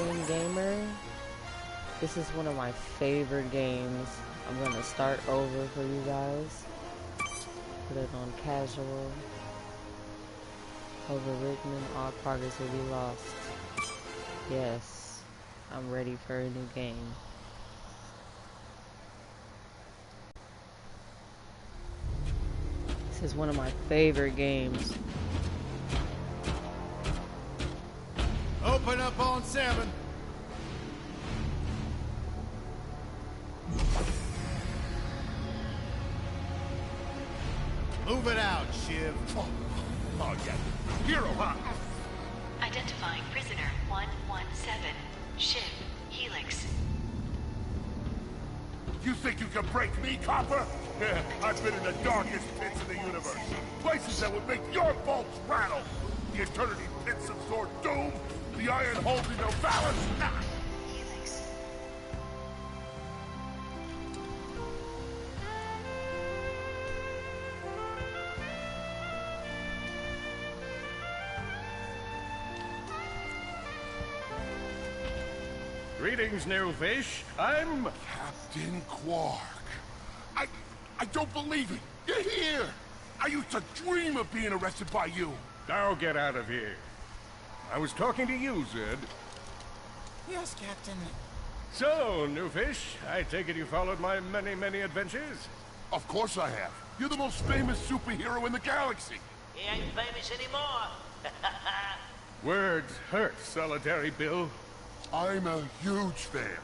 Game Gamer. This is one of my favorite games. I'm gonna start over for you guys. Put it on casual. Overwritten, all progress will be lost. Yes, I'm ready for a new game. This is one of my favorite games. Open up on 7. Move it out, Shiv. Oh, yeah. Hero, huh? Identifying prisoner 117, Shiv, Helix. You think you can break me, Copper? Yeah, I've been in the darkest pits of the universe. Places that would make your bolts rattle. The eternity pits of Sword Doom. The iron holding no balance. Nah. Helix. Greetings, new fish. I'm... Captain Quark. I don't believe it. You're here. I used to dream of being arrested by you. Now get out of here. I was talking to you, Zed. Yes, Captain. So, new fish, I take it you followed my many, many adventures? Of course I have. You're the most famous superhero in the galaxy. He ain't famous anymore. Words hurt, Solitary Bill. I'm a huge fan.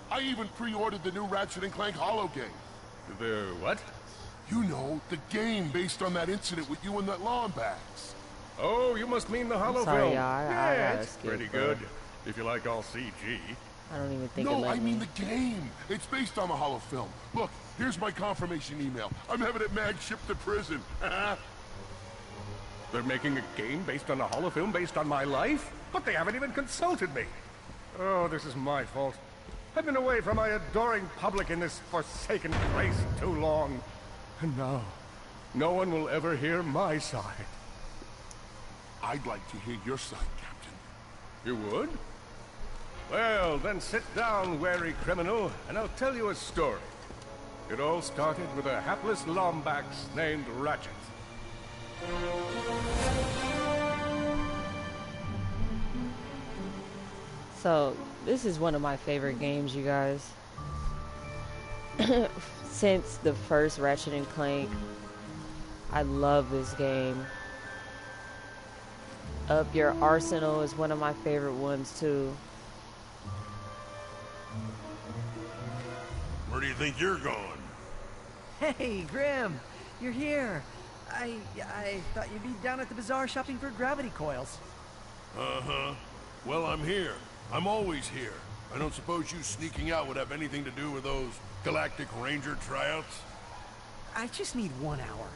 I even pre-ordered the new Ratchet and Clank holo game. The what? You know, the game based on that incident with you and that lawn bags. Oh, you must mean the holo sorry, film. y'all. I Yeah, gotta it's skip, pretty bro. good. If you like all CG. I don't even think it No, let I mean me. the game. It's based on the holo film. Look, here's my confirmation email. I'm having it mag shipped to prison. They're making a game based on a holofilm based on my life? But they haven't even consulted me. Oh, this is my fault. I've been away from my adoring public in this forsaken place too long. And now, no one will ever hear my side. I'd like to hear your side, Captain. You would? Well, then sit down, wary criminal, and I'll tell you a story. It all started with a hapless lombax named Ratchet. So, this is one of my favorite games, you guys. Since the first Ratchet and Clank, I love this game. Up Your Arsenal is one of my favorite ones, too. Where do you think you're going? Hey, Grim, you're here. I thought you'd be down at the bazaar shopping for gravity coils. Uh-huh. Well, I'm here. I'm always here. I don't suppose you sneaking out would have anything to do with those Galactic Ranger tryouts? I just need 1 hour.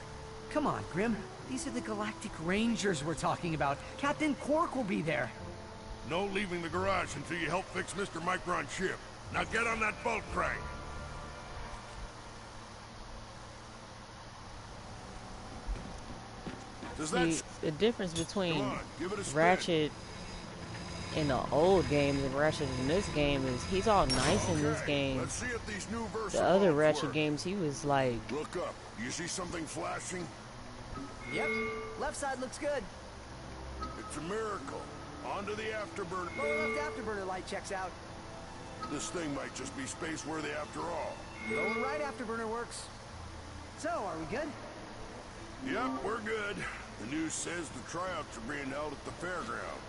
Come on, Grim. These are the Galactic Rangers we're talking about. Captain Quark will be there. No leaving the garage until you help fix Mr. Micron's ship. Now get on that bolt crank. Does that... See, the difference between Come on, give it a spin. Ratchet in the old games and Ratchet in this game is he's all nice in this game. Let's see if these new The other Versabomb Ratchet work. games, he was like, Look up. Do you see something flashing? Yep. Left side looks good. It's a miracle. Onto the afterburner. Lower left afterburner light checks out. This thing might just be space-worthy after all. Lower right afterburner works. So, are we good? Yep, we're good. The news says the tryouts are being held at the fairgrounds.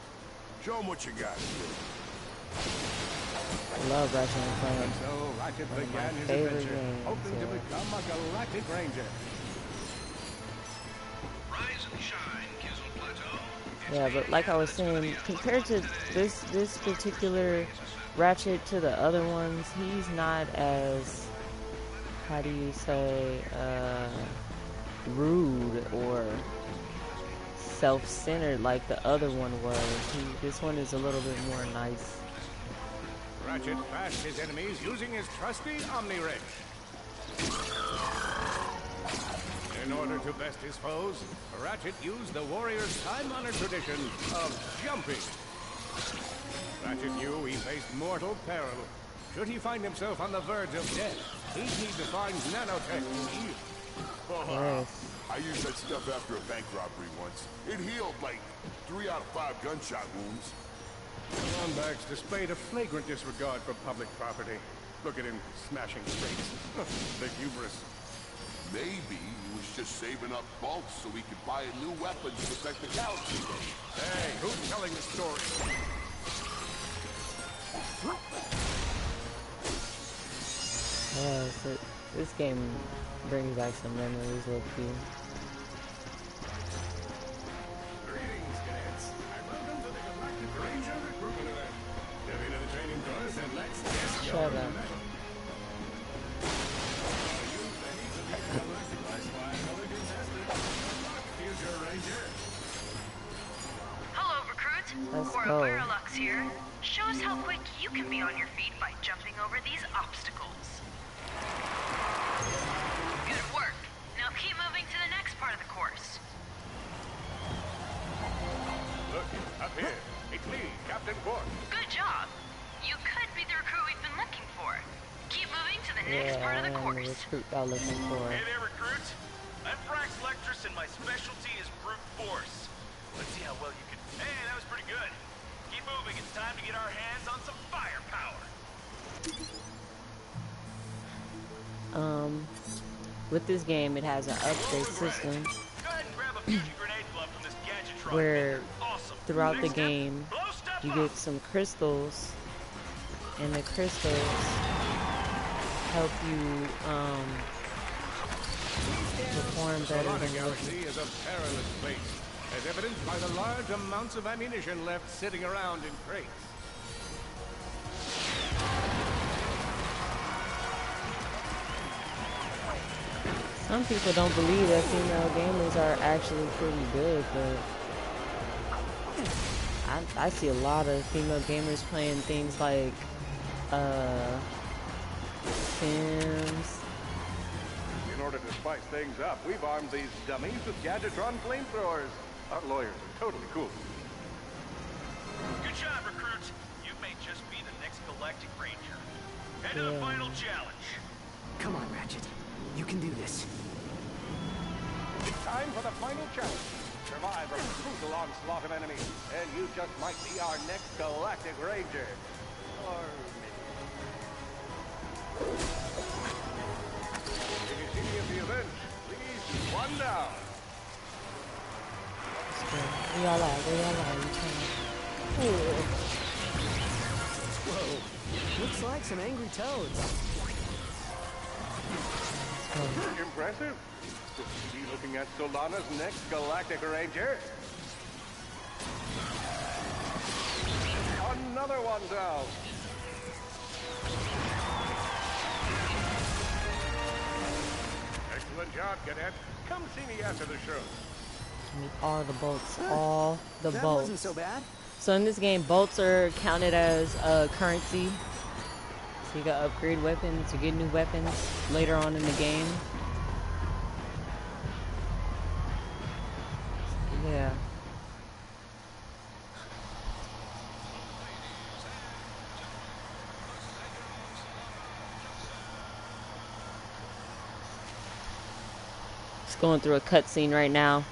Show 'em what you got. I love Ratchet and Clank. So Ratchet One of my began his favorite adventure, games, hoping to yeah. become a Galactic Ranger. Rise and shine, Kizzle Plateau. Yeah, but like I was saying, compared to this particular Ratchet to the other ones, he's not as, how do you say, rude or self-centered like the other one was. This one is a little bit more nice. Ratchet bashed his enemies using his trusty Omni Wrench. In order to best his foes, Ratchet used the warrior's time-honored tradition of jumping. Ratchet knew he faced mortal peril. Should he find himself on the verge of death, he'd need to find nanotech to heal. Yes. I used that stuff after a bank robbery once. It healed like 3 out of 5 gunshot wounds. Lombax displayed a flagrant disregard for public property. Look at him smashing crates. The hubris. Maybe he was just saving up bolts so he could buy a new weapon to protect the galaxy. Hey, who's telling the story? Yeah, so this game brings back some memories, low key. Greetings, cadets. And welcome to the Galactic Ranger recruitment event. Step into the training course and let's test your Shut up. mettle. Are you ready to be a galactic classified color contestant? Future Ranger. Hello, recruit. Let's Cora go. Barrelux here. Show us how quick you can be on your feet by jumping over these obstacles. Good work. Now keep moving to the next part of the course. Look, up here. It's me, Captain Quark. Good job. You could be the recruit we've been looking for. Keep moving to the next part of Yeah, the I am the course. recruit y'all looking for. Hey there, recruits. I'm Frax Lectress, and my specialty is brute force. Let's see how well you can... Hey, that was pretty good. Keep moving. It's time to get our hands on some firepower. With this game, it has an upgrade system Go ahead and grab a fusion grenade glove from this gadgetron. where Awesome. throughout the Next step, game, blow step you up. get some crystals, and the crystals help you perform better Solana than Galaxy is a perilous place, as evidenced by the large amounts of ammunition left sitting around in crates. Some people don't believe that female gamers are actually pretty good, but I see a lot of female gamers playing things like Sims. In order to spice things up, we've armed these dummies with Gadgetron flamethrowers. Our lawyers are totally cool. Good job, recruits. You may just be the next Galactic Ranger. Head to the Yeah. final challenge. Come on, Ratchet. You can do this. It's time for the final challenge. Survive a brutal onslaught of enemies, and you just might be our next Galactic Ranger. Or maybe. If you see me at the event, please one down. Where y'all at? Where y'all at? You trying Whoa. Looks like some angry toads. Impressive. Will you be looking at Solana's next Galactic Ranger? Another one down. Excellent job, cadet. Come see me after the show. me all the bolts, all the That bolts. wasn't so bad. So in this game, bolts are counted as currency. So you can upgrade weapons or get new weapons later on in the game. Yeah. It's going through a cutscene right now.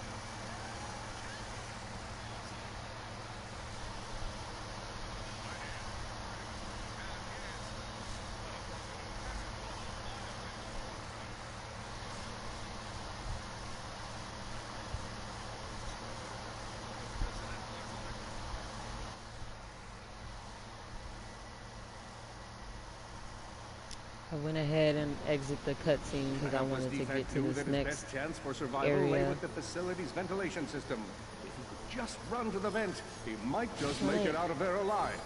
I went ahead and exit the cutscene because I wanted to get to this next best chance for survival lay area. with the facility's ventilation system. If he could just run to the vent, he might just make it out of there alive.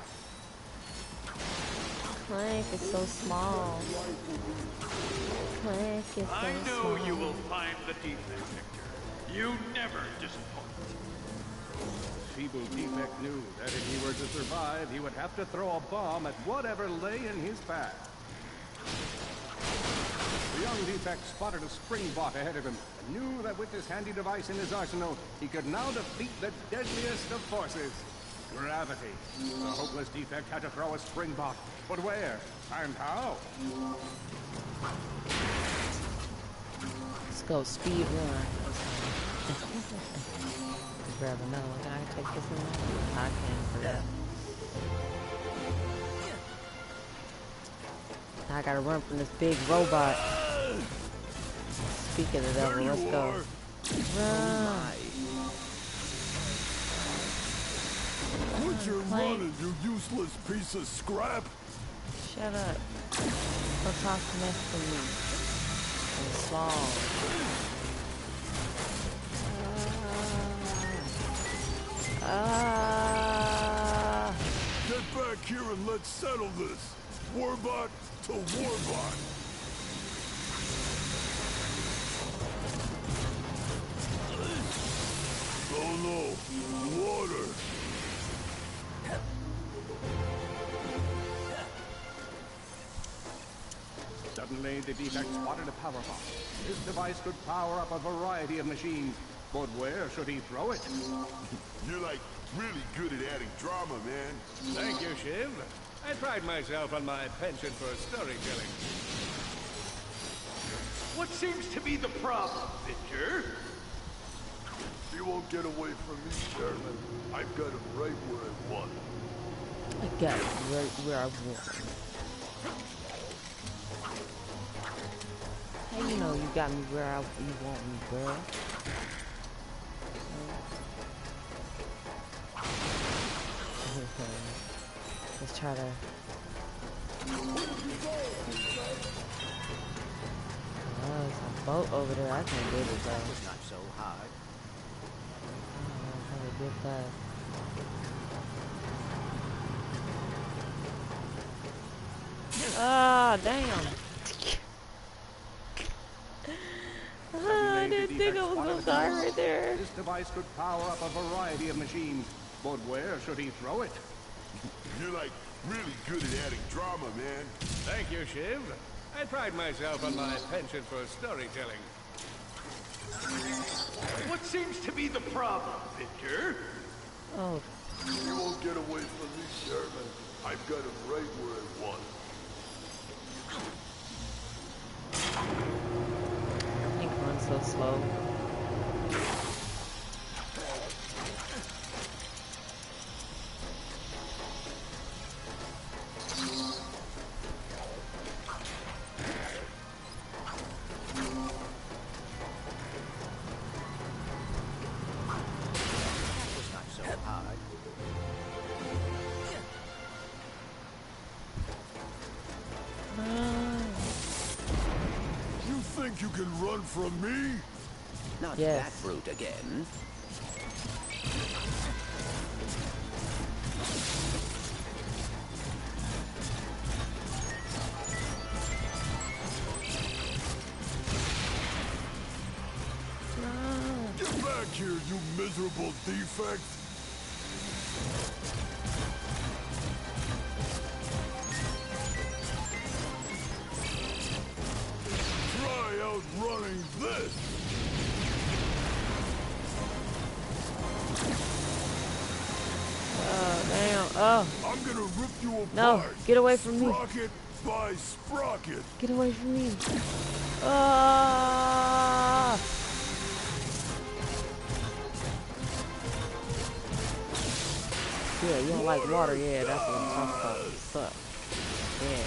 Clank is so small. Clank is so I know small. you will find the defect, Victor. You never disappoint. Feeble Defect knew that if he were to survive, he would have to throw a bomb at whatever lay in his path. The young Defect spotted a spring bot ahead of him and knew that with this handy device in his arsenal, he could now defeat the deadliest of forces. Gravity. The hopeless defect had to throw a springbok. But where? And how? Let's go speed run. Grab another one. Can I take this one? I can for that. I gotta run from this big robot. Speaking of the devil, let's go. Run. Quit your Clank. running, you useless piece of scrap! Shut up. Go talk next to me. And small. Get back here and let's settle this! Warbot to Warbot! Oh no! Water! Suddenly, the defect spotted a power box. This device could power up a variety of machines. But where should he throw it? You're like really good at adding drama, man. Thank you, Shiv. I pride myself on my penchant for storytelling. What seems to be the problem, Victor? You won't get away from me, Chairman. I've got him right where I want him. I got it right where I want it. Hey, you know you got me where you want me, bro. Let's try to... Oh, there's a boat over there. I can't get it, though. It's not so hard. I don't know how to get that. Ah, damn. I didn't think I was gonna die right there. This device could power up a variety of machines. But where should he throw it? You're like really good at adding drama, man. Thank you, Shiv. I pride myself on my penchant for storytelling. What seems to be the problem, Victor? Oh, You won't get away from me, Chairman. I've got him right where I want him. he runs so slow. It's not so hard. You think you can run from me? Not Yes. that brute again. Get back here, you miserable defect! Try outrunning this! Oh, damn. Oh, I'm gonna rip you apart! no. Get away from me. Sprocket by sprocket! Get away from me. Ah! Yeah, you don't like water. Yeah, that's what I'm talking about. Suck. Yeah.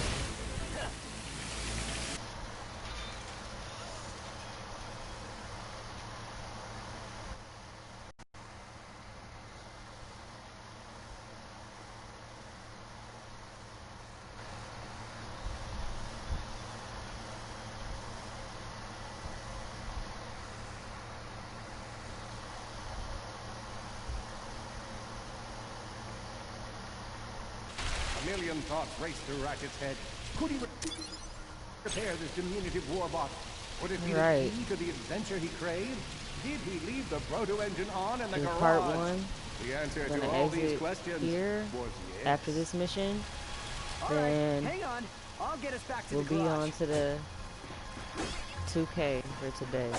A million thoughts raced through Ratchet's head. Could he repair this diminutive warbot? Would it be Right. the key to the adventure he craved? Did he leave the proto engine on in the In garage? part 1, The answer gonna to all these exit questions here was yes. after this mission. All right, Then hang on. I'll get us back to we'll the be garage. on to the 2K for today.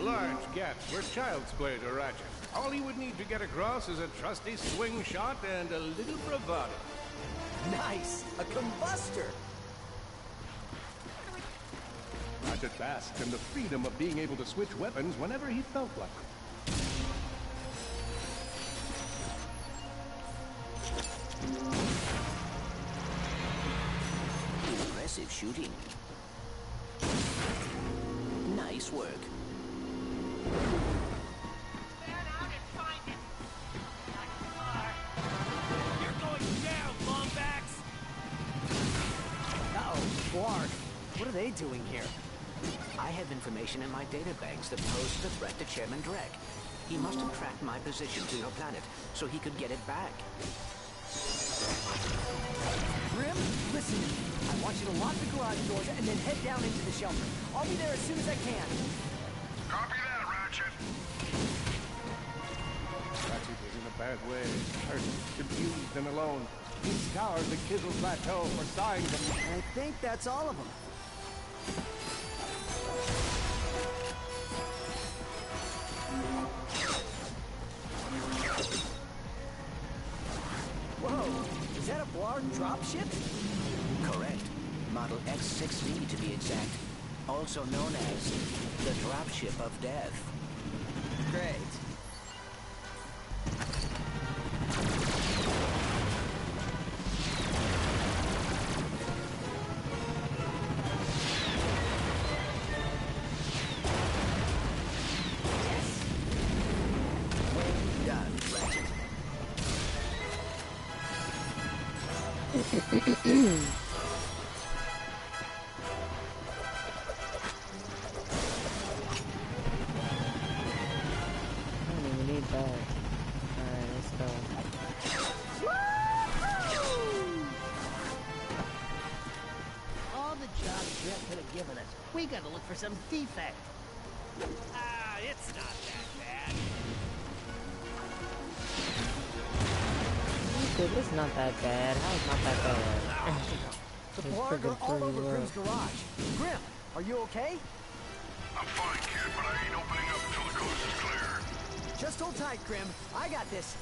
Large gaps where child's play to Ratchet. All he would need to get across is a trusty swing shot and a little bravado. Nice! A combustor! Ratchet basked in the freedom of being able to switch weapons whenever he felt like it. Impressive shooting. Nice work. Blarg, what are they doing here? I have information in my databanks that poses a threat to Chairman Drek. He must have tracked my position to your planet, so he could get it back. Grim, listen. I want you to lock the garage doors and then head down into the shelter. I'll be there as soon as I can. Copy that, Ratchet. Ratchet is in a bad way. Hurt, confused, and alone. He scoured the Kizzle Plateau for signs of... I think that's all of them. Whoa! Is that a Blarg dropship? Correct. Model X6V to be exact. Also known as the Dropship of Death. Great. Done, Ratchet. All the jobs Drek could have given us. We gotta look for some defect. Ah, it's not that bad. Dude, it's not that bad. How is not that bad? The Blarg are all over Grim's garage. Grim, are you okay? I'm fine, kid, but I ain't opening up until the coast is clear. Just hold tight, Grim. I got this.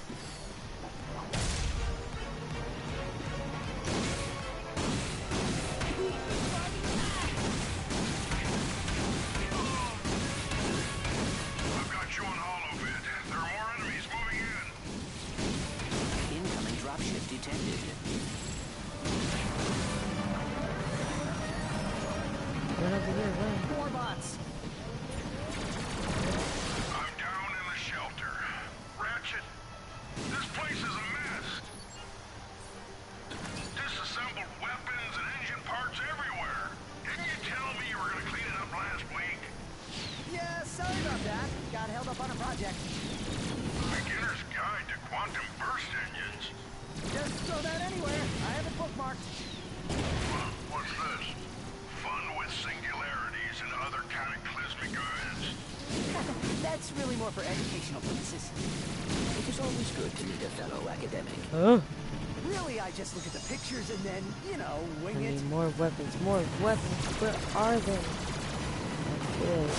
I've got you on holovid. There are more enemies moving in. Incoming dropship detected. Run over here, run. More bots. I'm down in the shelter. Ratchet, this place is a mess. Disassembled weapons and engine parts everywhere. Didn't you tell me you were gonna clean it up last week? Yeah, sorry about that. Got held up on a project. Beginner's Guide to Quantum Burst Engines. Just throw that anywhere. I have it bookmarked. What's this? Fun with singularities and other cataclysmic events. That's really more for educational purposes. It is always good to meet a fellow academic. Oh, Really, I just look at the pictures and then, you know, I wing it. need more weapons, more weapons. Where are they? Like this.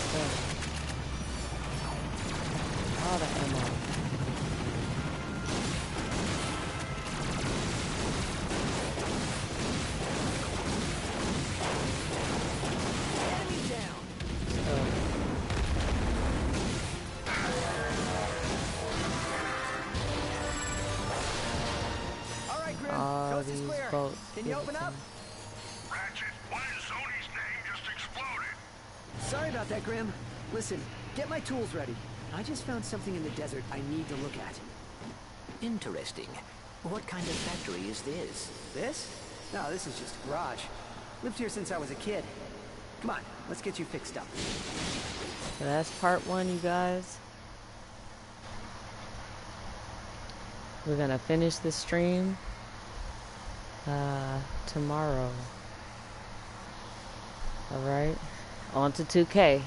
All the ammo. Enemy down. All right, Grim. All Coast is these clear. boats. Can you open up? Ratchet, why is Zoni's name just exploded? Sorry about that, Grim. Listen, get my tools ready. I just found something in the desert I need to look at. Interesting. What kind of factory is this? This? No, this is just a garage. Lived here since I was a kid. Come on, let's get you fixed up. So that's part 1, you guys. We're gonna finish the stream tomorrow. Alright. On to 2K.